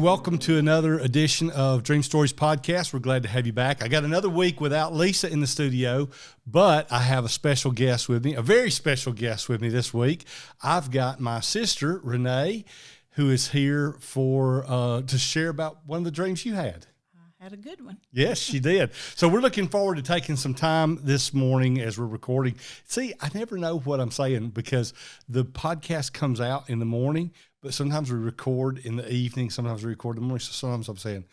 welcome to another edition of Dream Stories Podcast. We're glad to have you back. I got another week without Lisa in the studio, but I have a special guest with me, a very special guest with me this week. I've got my sister, Renee, who is here for to share about one of the dreams you had. I had a good one. Yes, she did. So we're looking forward to taking some time this morning as we're recording. See, I never know what I'm saying because the podcast comes out in the morning, but sometimes we record in the evening, sometimes we record in the morning. So sometimes I'm saying,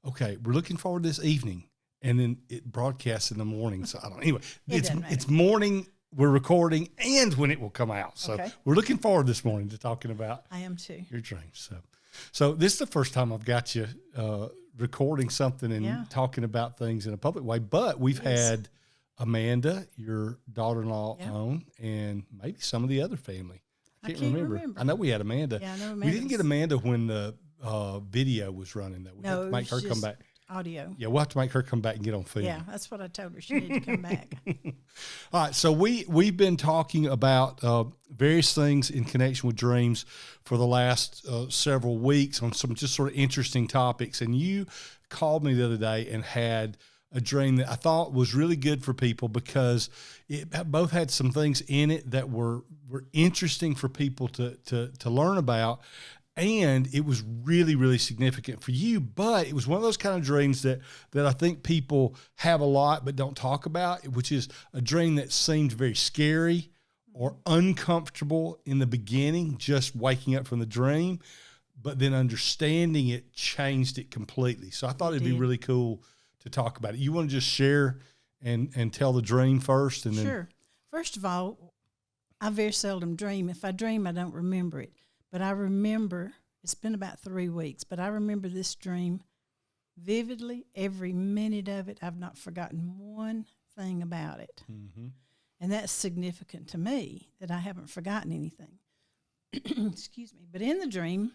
okay, we're looking forward to this evening, and then it broadcasts in the morning. So I don't. Anyway, it's morning. We're recording, and when it will come out. So we're looking forward this morning to talking about. I am too. Your dreams. So this is the first time I've got you recording something and talking about things in a public way. But we've had Amanda, your daughter-in-law, on, and maybe some of the other family. I can't remember. I know we had Amanda. Yeah, I know Amanda. We didn't get Amanda when the video was running, though. We have to make her come back. Audio. Yeah, we'll have to make her come back and get on film. Yeah, that's what I told her. She needed to come back. All right, so we've been talking about various things in connection with dreams for the last several weeks on some just sort of interesting topics. And you called me the other day and had a dream that I thought was really good for people because it both had some things in it that were interesting for people to learn about. And it was really, really significant for you, but it was one of those kind of dreams that I think people have a lot but don't talk about, which is a dream that seemed very scary or uncomfortable in the beginning, just waking up from the dream, but then understanding it changed it completely. So I thought it'd be really cool to talk about it. You want to just share and tell the dream first? And then Sure. First of all, I very seldom dream. If I dream, I don't remember it. But I remember, it's been about 3 weeks, but I remember this dream vividly, every minute of it. I've not forgotten one thing about it. Mm-hmm. And that's significant to me, that I haven't forgotten anything. Excuse me. But in the dream,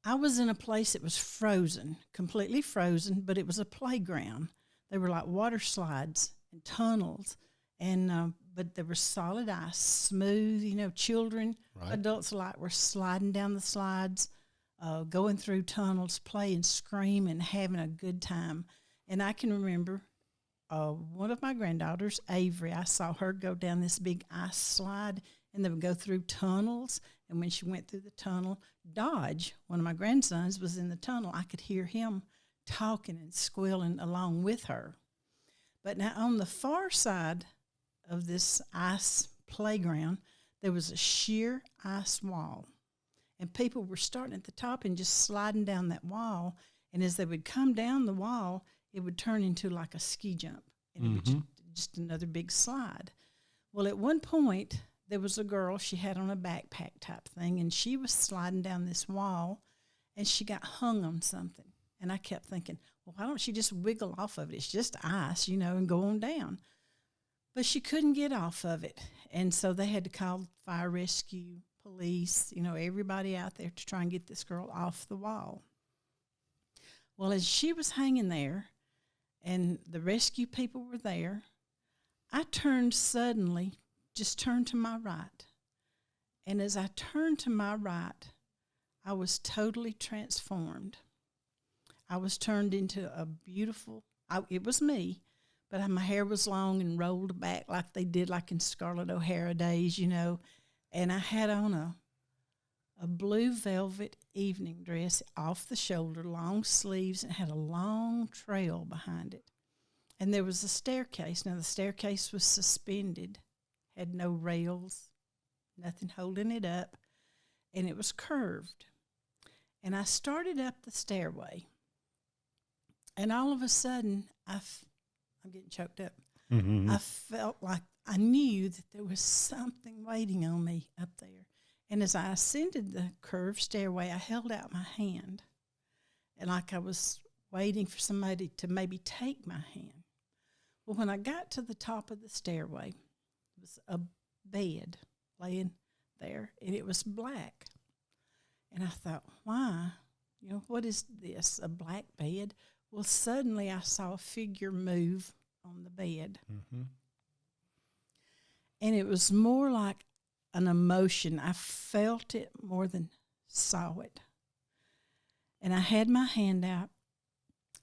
I was in a place that was frozen, completely frozen, but it was a playground. They were like water slides and tunnels, and but there was solid ice, smooth, children, adults alike were sliding down the slides, going through tunnels, playing, screaming, having a good time. And I can remember one of my granddaughters, Avery, I saw her go down this big ice slide, and they would go through tunnels. And when she went through the tunnel, Dodge, one of my grandsons, was in the tunnel. I could hear him talking and squealing along with her. But now on the far side of this ice playground, there was a sheer ice wall. And people were starting at the top and just sliding down that wall. And as they would come down the wall, it would turn into like a ski jump. And it would just another big slide. Well, at one point, there was a girl, she had on a backpack type thing, and she was sliding down this wall, and she got hung on something. And I kept thinking, well, why don't she just wiggle off of it? It's just ice, and go on down. But she couldn't get off of it. And so they had to call fire rescue, police, everybody out there to try and get this girl off the wall. Well, as she was hanging there and the rescue people were there, I turned suddenly, just turned to my right. And as I turned to my right, I was totally transformed. I was turned into a beautiful, it was me, but my hair was long and rolled back like they did like in Scarlett O'Hara days, And I had on a blue velvet evening dress off the shoulder, long sleeves, and had a long trail behind it. And there was a staircase. Now, the staircase was suspended, had no rails, nothing holding it up, and it was curved. And I started up the stairway, and all of a sudden, I'm getting choked up. Mm-hmm. I felt like I knew that there was something waiting on me up there. And as I ascended the curved stairway, I held out my hand, and like I was waiting for somebody to maybe take my hand. Well, when I got to the top of the stairway, it was a bed laying there, and it was black. And I thought, why? What is this, a black bed? Well, suddenly I saw a figure move on the bed. Mm-hmm. And it was more like an emotion. I felt it more than saw it. And I had my hand out,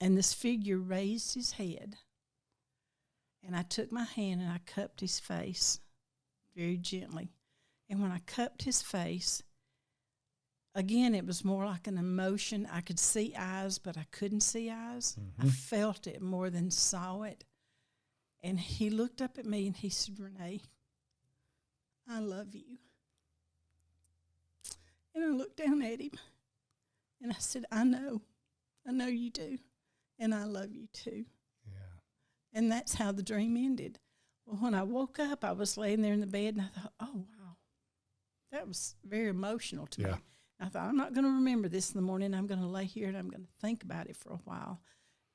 and this figure raised his head. And I took my hand and I cupped his face very gently. And when I cupped his face, again, it was more like an emotion. I could see eyes, but I couldn't see eyes. I felt it more than saw it. And he looked up at me and he said, Renee, I love you. And I looked down at him and I said, I know you do. And I love you too. Yeah. And that's how the dream ended. Well, when I woke up, I was laying there in the bed and I thought, oh, wow, that was very emotional to me. I thought, I'm not going to remember this in the morning. I'm going to lay here and I'm going to think about it for a while.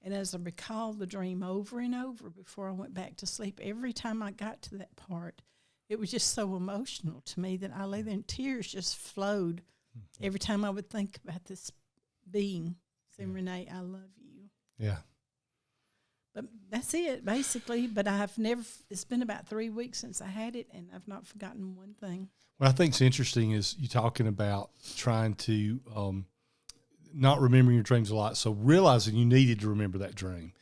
And as I recalled the dream over and over before I went back to sleep, every time I got to that part, it was just so emotional to me that I lay there and tears just flowed every time I would think about this being saying, Renee, I love you. Yeah. But that's it, basically. But I've never, it's been about 3 weeks since I had it, and I've not forgotten one thing. What I think is interesting is you talking about trying to not remembering your dreams a lot. So realizing you needed to remember that dream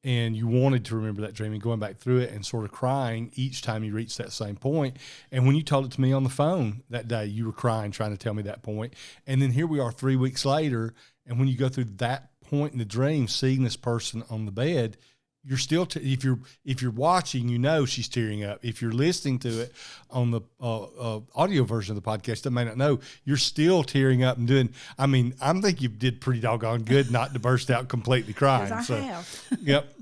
and you wanted to remember that dream and going back through it and sort of crying each time you reached that same point. And when you told it to me on the phone that day, you were crying, trying to tell me that point. And then here we are 3 weeks later. And when you go through that point in the dream, seeing this person on the bed, you're still, if you're watching, you know she's tearing up. If you're listening to it on the audio version of the podcast, that may not know, you're still tearing up and doing. I mean, I think you did pretty doggone good not to burst out completely crying. I have. Yep.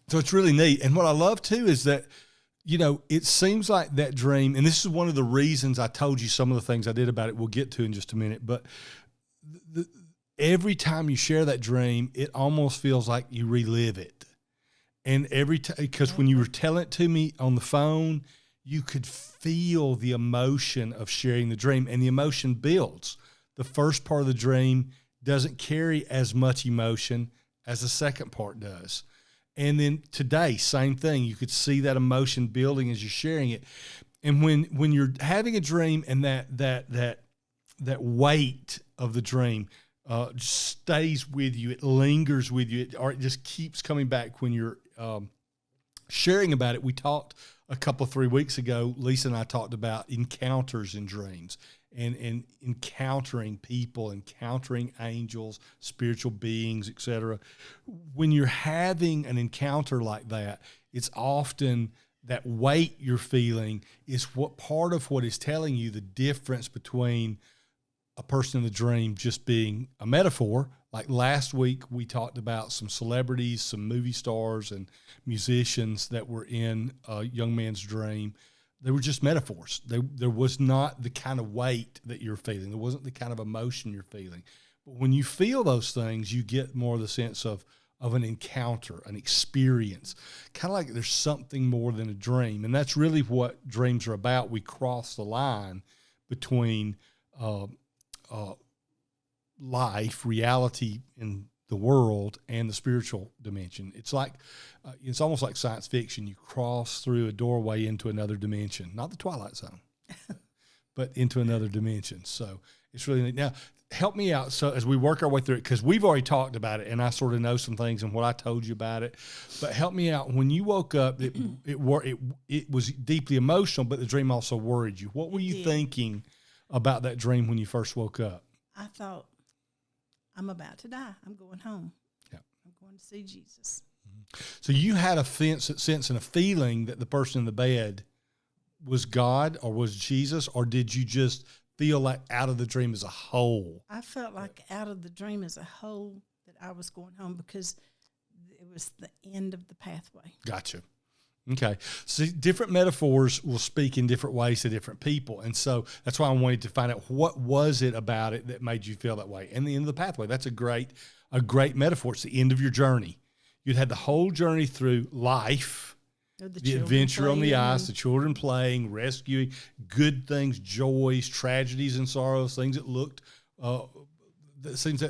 So it's really neat. And what I love too is that, you know, it seems like that dream, and this is one of the reasons I told you some of the things I did about it. We'll get to in just a minute, but every time you share that dream, it almost feels like you relive it. And every time, because when you were telling it to me on the phone, you could feel the emotion of sharing the dream, and the emotion builds. The first part of the dream doesn't carry as much emotion as the second part does. And then today, same thing. You could see that emotion building as you're sharing it. And when you're having a dream and that weight of the dream stays with you, it lingers with you, or it just keeps coming back when you're sharing about it. We talked a couple 3 weeks ago, Lisa and I talked about encounters in dreams and encountering people, encountering angels, spiritual beings, etc. When you're having an encounter like that, it's often that weight you're feeling is what part of what is telling you the difference between a person in the dream just being a metaphor. Like last week, we talked about some celebrities, some movie stars and musicians that were in a young man's dream. They were just metaphors. There was not the kind of weight that you're feeling. There wasn't the kind of emotion you're feeling. But when you feel those things, you get more of the sense of an encounter, an experience, kind of like there's something more than a dream. And that's really what dreams are about. We cross the line between life, reality in the world, and the spiritual dimension. It's like, it's almost like science fiction. You cross through a doorway into another dimension, not the Twilight Zone, but into another dimension. So it's really neat. Now, help me out. So as we work our way through it, because we've already talked about it and I sort of know some things and what I told you about it, but help me out. When you woke up, it was deeply emotional, but the dream also worried you. What were you thinking about that dream when you first woke up? I thought, I'm about to die. I'm going home. Yeah. I'm going to see Jesus. Mm-hmm. So you had a sense and a feeling that the person in the bed was God or was Jesus, or did you just feel like out of the dream as a whole? I felt like out of the dream as a whole that I was going home because it was the end of the pathway. Gotcha. Okay. So different metaphors will speak in different ways to different people. And so that's why I wanted to find out what was it about it that made you feel that way. And the end of the pathway, that's a great metaphor. It's the end of your journey. You'd had the whole journey through life, the adventure on the ice, the children playing, rescuing, good things, joys, tragedies and sorrows, things that looked, things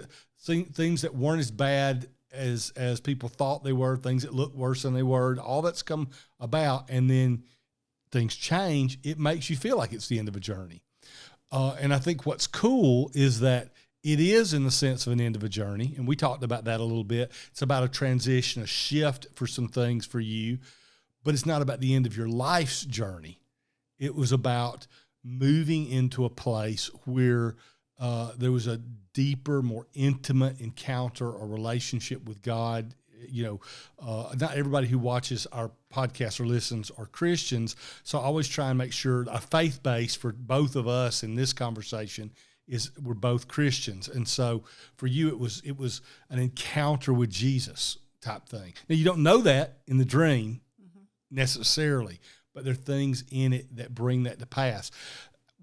that weren't as bad as people thought they were, things that looked worse than they were, all that's come about, and then things change. It makes you feel like it's the end of a journey. And I think what's cool is that it is in the sense of an end of a journey, and we talked about that a little bit. It's about a transition, a shift for some things for you, but it's not about the end of your life's journey. It was about moving into a place where there was a deeper, more intimate encounter or relationship with God. Not everybody who watches our podcast or listens are Christians, so I always try and make sure a faith base for both of us in this conversation is we're both Christians. And so for you, it was an encounter with Jesus type thing. Now, you don't know that in the dream necessarily, but there are things in it that bring that to pass.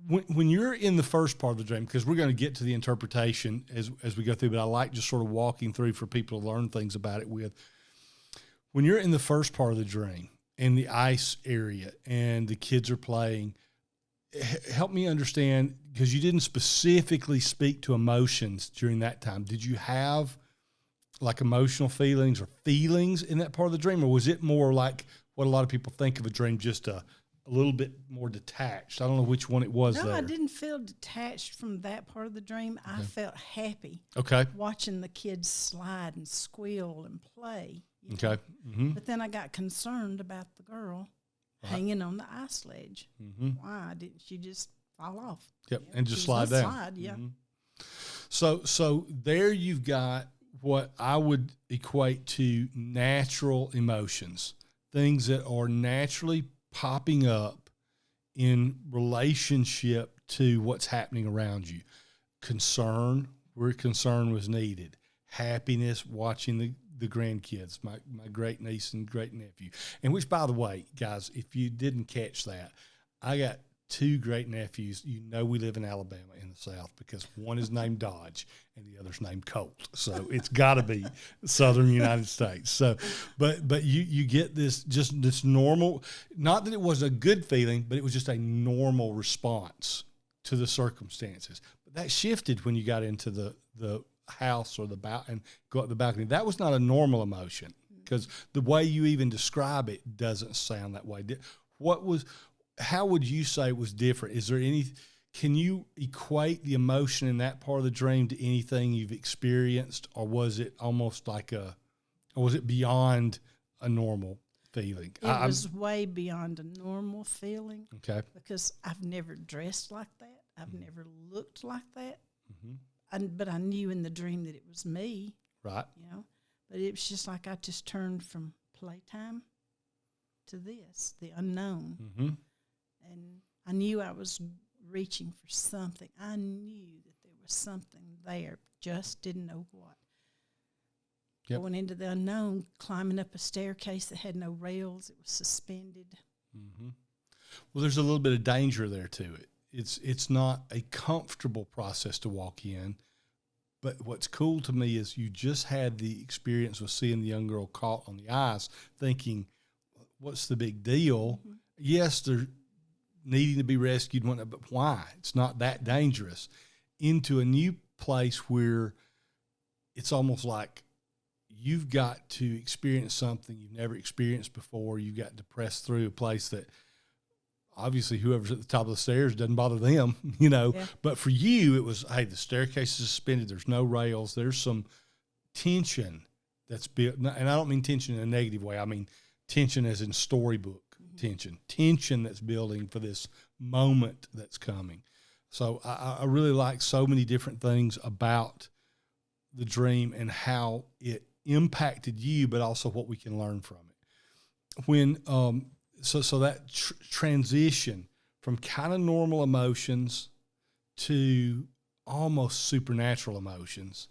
When you're in the first part of the dream, because we're going to get to the interpretation as we go through, but I like just sort of walking through for people to learn things about it with. When you're in the first part of the dream, in the ice area, and the kids are playing, help me understand, because you didn't specifically speak to emotions during that time. Did you have like emotional feelings or feelings in that part of the dream, or was it more like what a lot of people think of a dream, just a little bit more detached? I don't know which one it was. No, there. I didn't feel detached from that part of the dream. I felt happy. Okay. Watching the kids slide and squeal and play. Okay. Mm-hmm. But then I got concerned about the girl hanging on the ice ledge. Mm-hmm. Why didn't she just fall off? Yep, and just slide down. Slide, yeah. Mm-hmm. So there you've got what I would equate to natural emotions, things that are naturally popping up in relationship to what's happening around you. Concern, where concern was needed. Happiness, watching the grandkids, my great niece and great nephew. And which, by the way, guys, if you didn't catch that, I got two great nephews. We live in Alabama in the South, because one is named Dodge and the other's named Colt. So it's got to be Southern United States. So, but you get this normal, not that it was a good feeling, but it was just a normal response to the circumstances. But that shifted when you got into the house or and go up the balcony. That was not a normal emotion, because the way you even describe it doesn't sound that way. How would you say it was different? Is there can you equate the emotion in that part of the dream to anything you've experienced, or was it almost like or was it beyond a normal feeling? It was way beyond a normal feeling. Okay. Because I've never dressed like that. I've never looked like that. Mm-hmm. But I knew in the dream that it was me. Right. But it was just like I just turned from playtime to this, the unknown. Mm-hmm. And I knew I was reaching for something. I knew that there was something there, just didn't know what. Yep. Going into the unknown, climbing up a staircase that had no rails, it was suspended. Mm-hmm. Well, there's a little bit of danger there to it. It's not a comfortable process to walk in, but what's cool to me is you just had the experience of seeing the young girl caught on the ice, thinking, what's the big deal? Mm-hmm. Yes, they're needing to be rescued, but why? It's not that dangerous. Into a new place where it's almost like you've got to experience something you've never experienced before. You've got to press through a place that obviously whoever's at the top of the stairs doesn't bother them, Yeah. But for you, it was, hey, the staircase is suspended. There's no rails. There's some tension that's built. And I don't mean tension in a negative way. I mean tension as in storybook tension that's building for this moment that's coming. So I really like so many different things about the dream and how it impacted you, but also what we can learn from it. When so that transition from kind of normal emotions to almost supernatural emotions,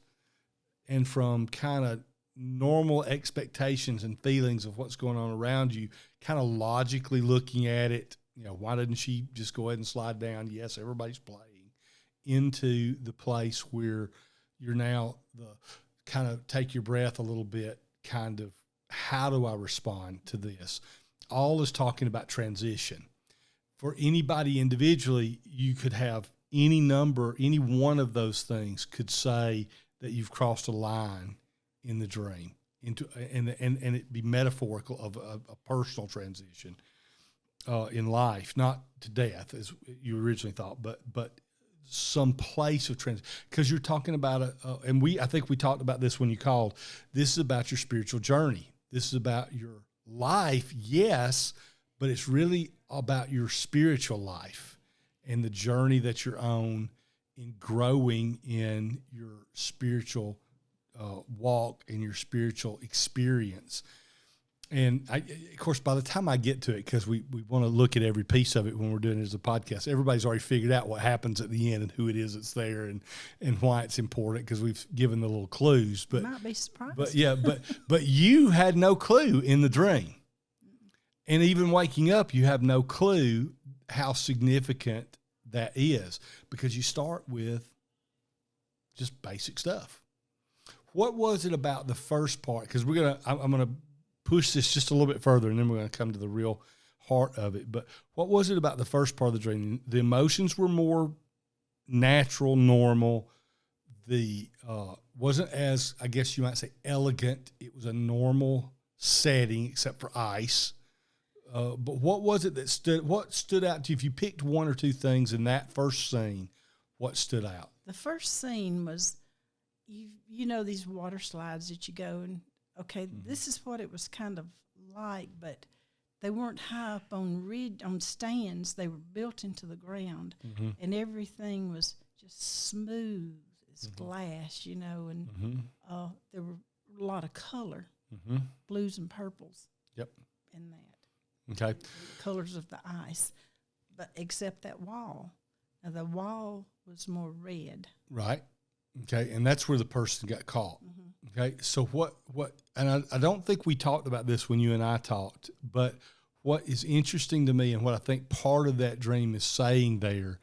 and from kind of normal expectations and feelings of what's going on around you, kind of logically looking at it, why didn't she just go ahead and slide down? Yes, everybody's playing, into the place where you're now the kind of take your breath a little bit, kind of, how do I respond to this? All is talking about transition. For anybody individually, you could have any one of those things could say that you've crossed a line in the dream and it be metaphorical of a personal transition in life, not to death as you originally thought, but some place of transition, because you're talking about and I think we talked about this when you called. This is about your spiritual journey. This is about your life, yes, but it's really about your spiritual life and the journey that you're on in growing in your spiritual walk and your spiritual experience. And of course, by the time I get to it, because we want to look at every piece of it when we're doing it as a podcast, everybody's already figured out what happens at the end and who it is that's there and why it's important, because we've given the little clues. But you might be surprised. But yeah, but you had no clue in the dream. And even waking up, you have no clue how significant that is, because you start with just basic stuff. What was it about the first part? Because I'm gonna push this just a little bit further, and then we're going to come to the real heart of it. But what was it about the first part of the dream? The emotions were more natural, normal. The wasn't as, I guess you might say, elegant. It was a normal setting, except for ice. But what was it that stood out to you? If you picked one or two things in that first scene, what stood out? The first scene was, you know, these water slides that you go and, okay, this is what it was kind of like, but they weren't high up on stands. They were built into the ground, and everything was just smooth as glass, you know, and there were a lot of color, blues and purples. Yep. In that. Okay. The colors of the ice, but except that wall. Now, the wall was more red. Right. Okay, and that's where the person got caught. Okay, so what, and I don't think we talked about this when you and I talked, but what is interesting to me and what I think part of that dream is saying there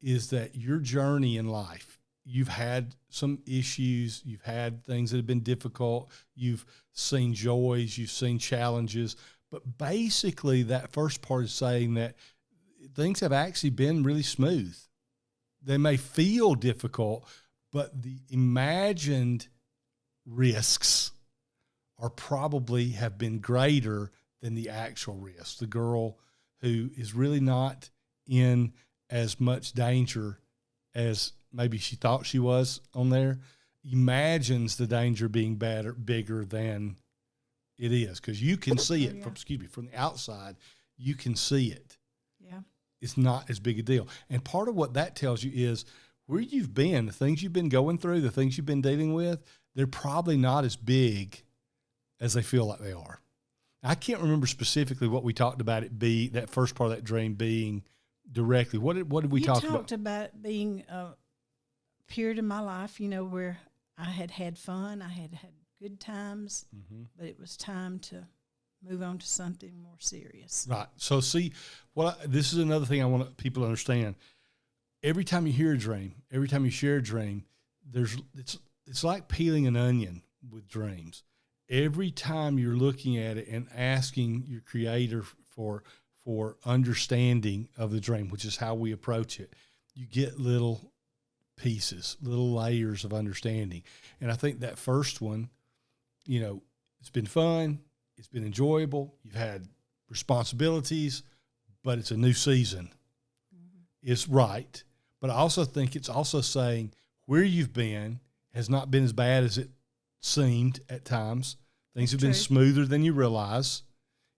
is that your journey in life, you've had some issues, you've had things that have been difficult, you've seen joys, you've seen challenges, but basically that first part is saying that things have actually been really smooth. They may feel difficult, but the imagined risks are probably have been greater than the actual risks. The girl who is really not in as much danger as maybe she thought she was on there imagines the danger being bigger than it is, because you can see it from the outside. You can see it. Yeah, it's not as big a deal. And part of what that tells you is where you've been, the things you've been going through, the things you've been dealing with, they're probably not as big as they feel like they are. I can't remember specifically what we talked about that first part of that dream being directly. What did we talk about? You talked about being a period in my life, you know, where I had fun, I had good times, but it was time to move on to something more serious. Right. So see, this is another thing I want people to understand. Every time you hear a dream, every time you share a dream, it's like peeling an onion with dreams. Every time you're looking at it and asking your creator for understanding of the dream, which is how we approach it, you get little pieces, little layers of understanding. And I think that first one, you know, it's been fun, it's been enjoyable, you've had responsibilities, but it's a new season. It's right. But I also think it's also saying where you've been has not been as bad as it seemed at times. Things have been smoother than you realize.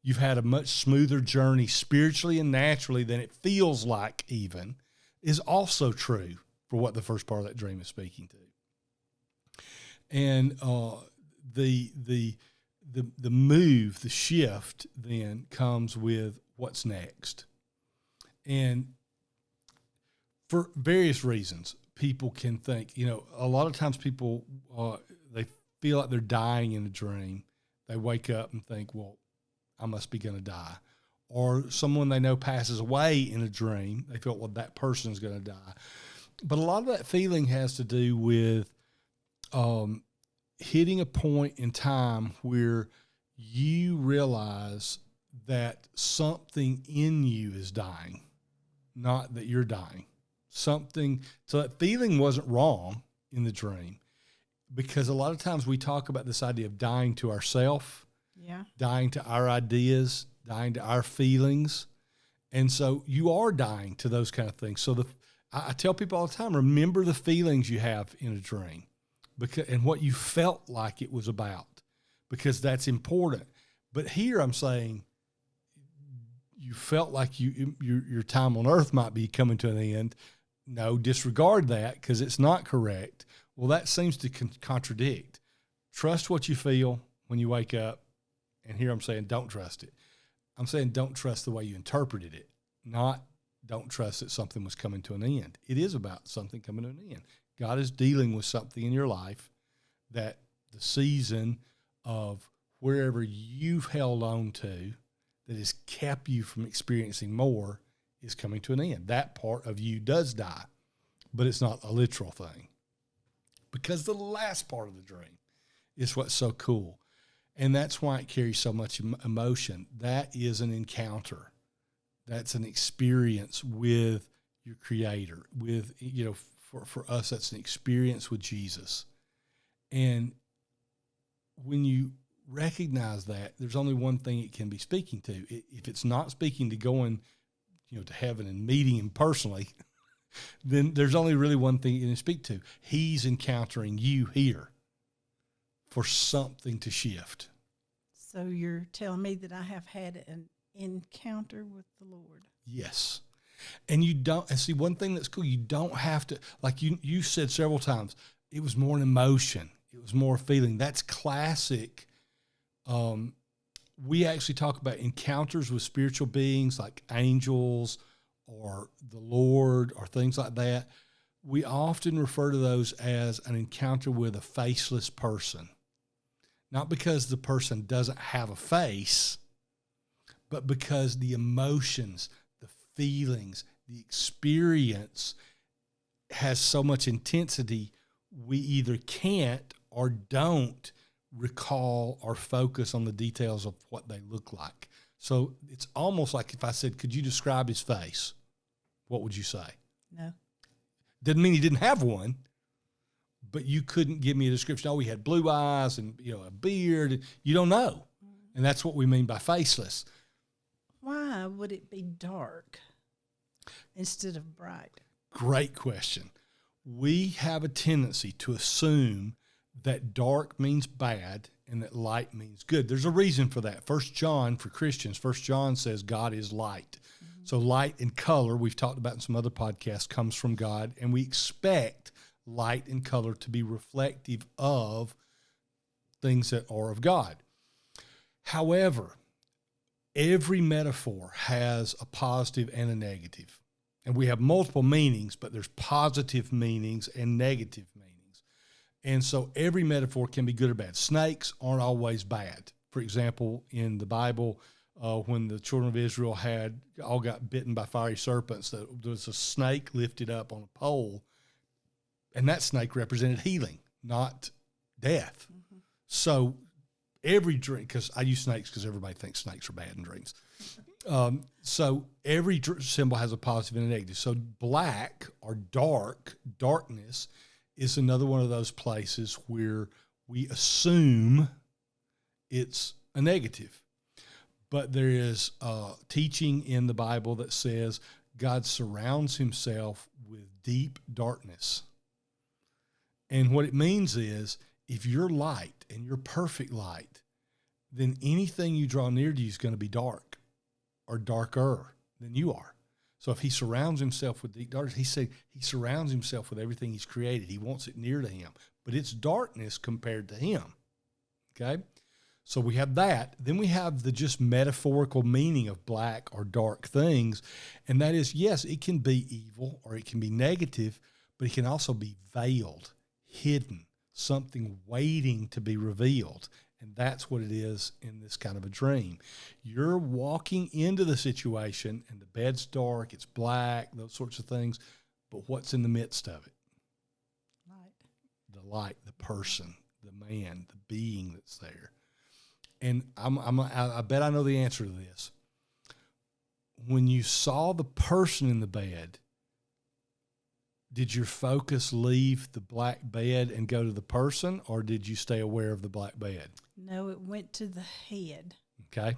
You've had a much smoother journey spiritually and naturally than it feels like even, is also true for what the first part of that dream is speaking to. And the move, the shift then comes with what's next. And for various reasons, people can think, you know, a lot of times people, they feel like they're dying in a dream. They wake up and think, well, I must be going to die. Or someone they know passes away in a dream. They feel, well, that person's going to die. But a lot of that feeling has to do with hitting a point in time where you realize that something in you is dying, not that you're dying. So that feeling wasn't wrong in the dream, because a lot of times we talk about this idea of dying to ourself, dying to our ideas, dying to our feelings. And so you are dying to those kind of things. So I tell people all the time, remember the feelings you have in a dream and what you felt like it was about, because that's important. But here I'm saying you felt like your time on earth might be coming to an end. No, disregard that because it's not correct. Well, that seems to contradict. Trust what you feel when you wake up. And here I'm saying don't trust it. I'm saying don't trust the way you interpreted it, not don't trust that something was coming to an end. It is about something coming to an end. God is dealing with something in your life that the season of wherever you've held on to that has kept you from experiencing more is coming to an end. That part of you does die, but it's not a literal thing. Because the last part of the dream is what's so cool. And that's why it carries so much emotion. That is an encounter. That's an experience with your Creator. With, for us, that's an experience with Jesus. And when you recognize that, there's only one thing it can be speaking to. If it's not speaking to going, to heaven and meeting Him personally, then there's only really one thing it can speak to. He's encountering you here for something to shift. So you're telling me that I have had an encounter with the Lord? Yes. And see, one thing that's cool, you don't have to, like you said several times, it was more an emotion. It was more a feeling. That's classic. We actually talk about encounters with spiritual beings like angels or the Lord or things like that. We often refer to those as an encounter with a faceless person. Not because the person doesn't have a face, but because the emotions, the feelings, the experience has so much intensity, we either can't or don't recall or focus on the details of what they look like. So it's almost like if I said, could you describe his face? What would you say? No. Didn't mean he didn't have one, but you couldn't give me a description. Oh, he had blue eyes and, a beard. You don't know. And that's what we mean by faceless. Why would it be dark instead of bright? Great question. We have a tendency to assume that dark means bad and that light means good. There's a reason for that. 1 John, for Christians, 1 John says God is light. Mm-hmm. So light and color, we've talked about in some other podcasts, comes from God, and we expect light and color to be reflective of things that are of God. However, every metaphor has a positive and a negative. And we have multiple meanings, but there's positive meanings and negative meanings. And so every metaphor can be good or bad. Snakes aren't always bad. For example, in the Bible, when the children of Israel all got bitten by fiery serpents, there was a snake lifted up on a pole, and that snake represented healing, not death. Mm-hmm. So every dream, because I use snakes because everybody thinks snakes are bad in dreams. So every symbol has a positive and a negative. So black or darkness is another one of those places where we assume it's a negative. But there is teaching in the Bible that says God surrounds Himself with deep darkness. And what it means is if you're light and you're perfect light, then anything you draw near to you is going to be dark or darker than you are. So if He surrounds Himself with deep darkness, He said He surrounds Himself with everything He's created. He wants it near to Him, but it's darkness compared to Him. Okay? So we have that. Then we have the just metaphorical meaning of black or dark things. And that is, yes, it can be evil or it can be negative, but it can also be veiled, hidden, something waiting to be revealed. And that's what it is in this kind of a dream. You're walking into the situation and the bed's dark, it's black, those sorts of things. But what's in the midst of it? The light, the person, the man, the being that's there. And I bet I know the answer to this. When you saw the person in the bed, did your focus leave the black bed and go to the person, or did you stay aware of the black bed? No, it went to the head. Okay.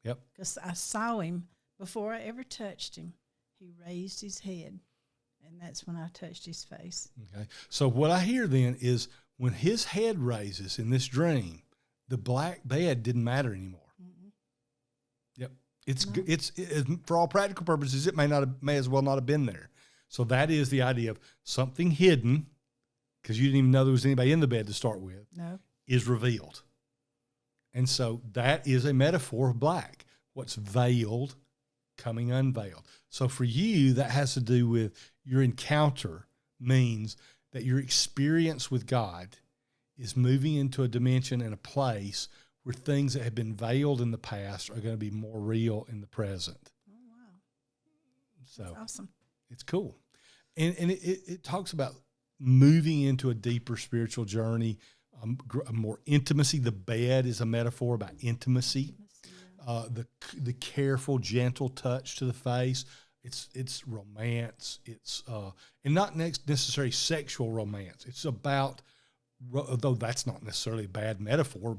Yep. Because I saw him before I ever touched him. He raised his head. And that's when I touched his face. Okay. So what I hear then is when his head raises in this dream, the black bed didn't matter anymore. Mm-mm. Yep. It's for all practical purposes, it may as well not have been there. So that is the idea of something hidden, because you didn't even know there was anybody in the bed to start with, No. is revealed. And so that is a metaphor of black. What's veiled coming unveiled. So for you, that has to do with your encounter means that your experience with God is moving into a dimension and a place where things that have been veiled in the past are going to be more real in the present. Oh, wow. So That's awesome. it's cool. And it talks about moving into a deeper spiritual journey, a more intimacy. The bed is a metaphor about intimacy. The careful, gentle touch to the face. It's romance. It's and not necessarily sexual romance. It's about, though that's not necessarily a bad metaphor.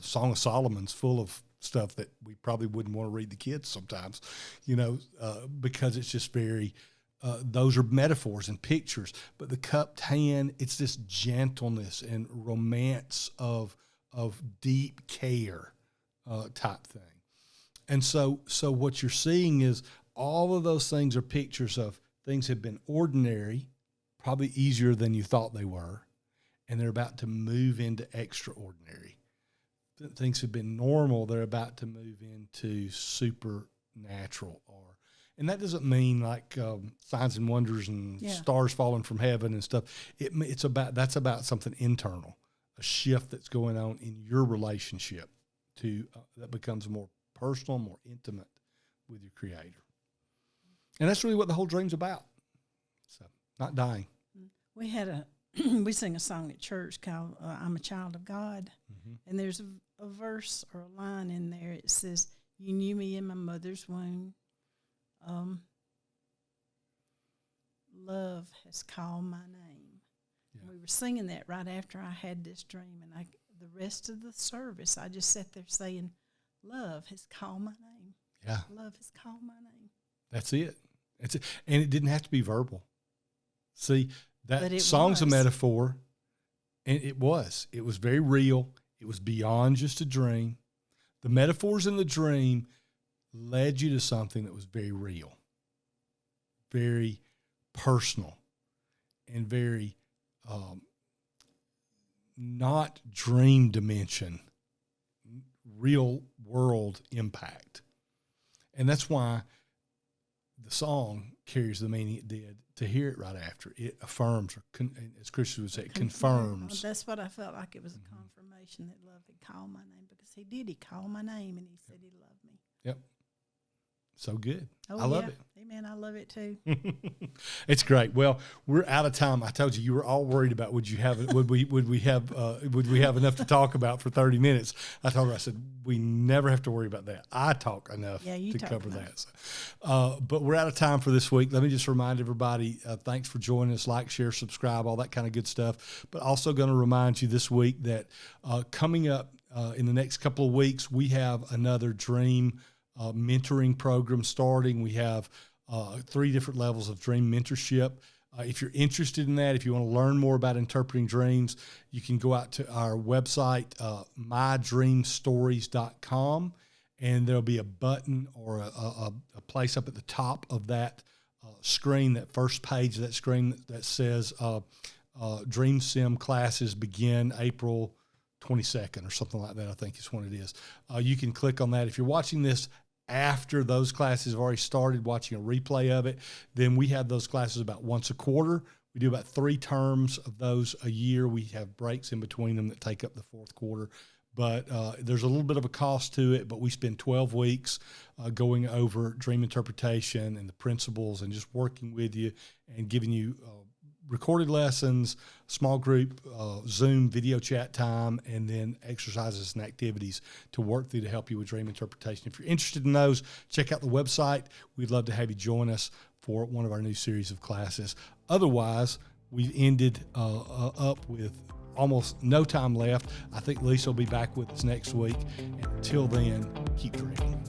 Song of Solomon's full of stuff that we probably wouldn't want to read the kids sometimes, because it's just very. Those are metaphors and pictures, but the cupped hand, it's this gentleness and romance of deep care type thing. And so what you're seeing is all of those things are pictures of things have been ordinary, probably easier than you thought they were, and they're about to move into extraordinary. Things have been normal, they're about to move into supernatural. And that doesn't mean like signs and wonders and stars falling from heaven and stuff. That's about something internal, a shift that's going on in your relationship that becomes more personal, more intimate with your Creator. And that's really what the whole dream's about. So, not dying. We had we sing a song at church called "I'm a Child of God," and there's a verse or a line in there. It says, "You knew me in my mother's womb. Love has called my name." Yeah. We were singing that right after I had this dream, and the rest of the service, I just sat there saying, "Love has called my name." Yeah, love has called my name. That's it. And it didn't have to be verbal. See, that song's a metaphor, and it was very real. It was beyond just a dream. The metaphors in the dream led you to something that was very real, very personal, and very not dream dimension, real world impact. And that's why the song carries the meaning it did. To hear it right after, it affirms, or as Christians would say, it confirms. That's what I felt like. It was a confirmation that love had called my name, because he did. He called my name, and he said he loved me. Yep. So good. Oh, I love it. Amen. I love it too. It's great. Well, we're out of time. I told you were all worried about would we have enough to talk about for 30 minutes. I told her, I said, we never have to worry about that. I talk enough to cover that. So, but we're out of time for this week. Let me just remind everybody, thanks for joining us. Like, share, subscribe, all that kind of good stuff. But also going to remind you this week that coming up in the next couple of weeks, we have another Dream mentoring program starting. We have 3 different levels of dream mentorship. If you're interested in that, if you want to learn more about interpreting dreams, you can go out to our website, mydreamstories.com, and there'll be a button or a place up at the top of that screen, that first page of that screen that says Dream Sim classes begin April 22nd or something like that, I think is when it is. You can click on that. If you're watching this after those classes have already started, watching a replay of it, then we have those classes about once a quarter. We do about 3 terms of those a year. We have breaks in between them that take up the 4th quarter. But there's a little bit of a cost to it, but we spend 12 weeks going over dream interpretation and the principles and just working with you and giving you recorded lessons, small group, Zoom video chat time, and then exercises and activities to work through to help you with dream interpretation. If you're interested in those, check out the website. We'd love to have you join us for one of our new series of classes. Otherwise, we've ended up with almost no time left. I think Lisa will be back with us next week. And until then, keep dreaming.